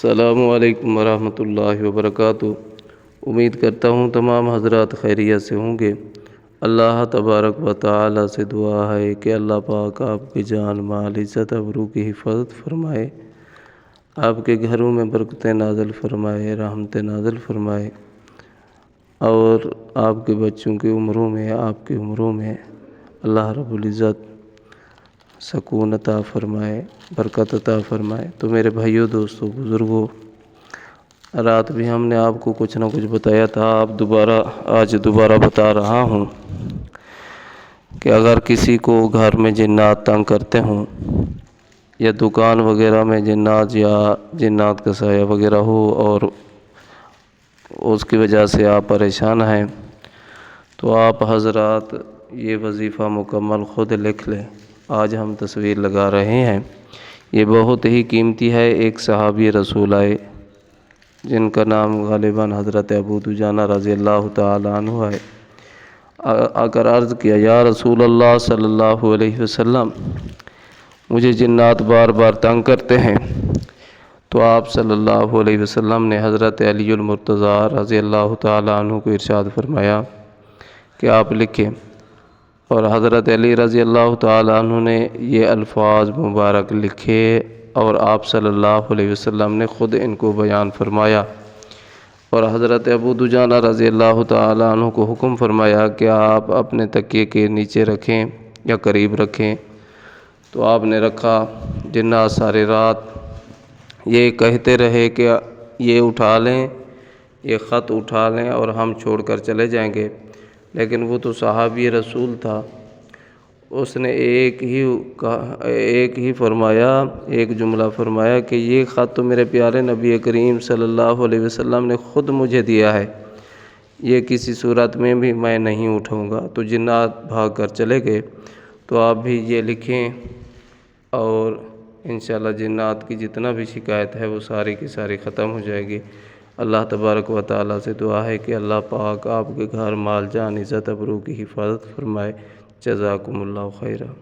السلام علیکم ورحمۃ اللہ وبرکاتہ۔ امید کرتا ہوں تمام حضرات خیریت سے ہوں گے۔ اللہ تبارک و تعالی سے دعا ہے کہ اللہ پاک آپ کی جان مال عزت ابرو کی حفاظت فرمائے، آپ کے گھروں میں برکتیں نازل فرمائے، رحمتیں نازل فرمائے، اور آپ کے بچوں کی عمروں میں، آپ کی عمروں میں اللہ رب العزت سکون عطا فرمائے، برکت عطا فرمائے۔ تو میرے بھائیوں، دوستوں، بزرگوں، رات بھی ہم نے آپ کو کچھ نہ کچھ بتایا تھا، آج دوبارہ بتا رہا ہوں کہ اگر کسی کو گھر میں جنات تنگ کرتے ہوں، یا دکان وغیرہ میں جنات یا جنات کا سایہ وغیرہ ہو اور اس کی وجہ سے آپ پریشان ہیں، تو آپ حضرات یہ وظیفہ مکمل خود لکھ لیں۔ آج ہم تصویر لگا رہے ہیں، یہ بہت ہی قیمتی ہے۔ ایک صحابی رسول آئے جن کا نام غالباً حضرت ابو دجانہ رضی اللہ تعالیٰ عنہ ہے۔ آ کر عرض کیا، یا رسول اللہ صلی اللہ علیہ وسلم، مجھے جنات بار بار تنگ کرتے ہیں۔ تو آپ صلی اللہ علیہ وسلم نے حضرت علی المرتضیٰ رضی اللہ تعالیٰ عنہ کو ارشاد فرمایا کہ آپ لکھیں، اور حضرت علی رضی اللہ تعالیٰ عنہ نے یہ الفاظ مبارک لکھے، اور آپ صلی اللہ علیہ وسلم نے خود ان کو بیان فرمایا، اور حضرت ابو دجانہ رضی اللہ تعالیٰ عنہ کو حکم فرمایا کہ آپ اپنے تکیے کے نیچے رکھیں یا قریب رکھیں۔ تو آپ نے رکھا۔ جنات ساری رات یہ کہتے رہے کہ یہ اٹھا لیں، یہ خط اٹھا لیں اور ہم چھوڑ کر چلے جائیں گے، لیکن وہ تو صحابی رسول تھا، اس نے ایک ہی فرمایا، ایک جملہ فرمایا کہ یہ خط تو میرے پیارے نبی کریم صلی اللہ علیہ وسلم نے خود مجھے دیا ہے، یہ کسی صورت میں بھی میں نہیں اٹھاؤں گا۔ تو جنات بھاگ کر چلے گئے۔ تو آپ بھی یہ لکھیں، اور انشاءاللہ جنات کی جتنا بھی شکایت ہے وہ ساری کی ساری ختم ہو جائے گی۔ اللہ تبارک و تعالیٰ سے دعا ہے کہ اللہ پاک آپ کے گھر مال جان عزت ابرو کی حفاظت فرمائے۔ جزاکم اللہ خیرہ۔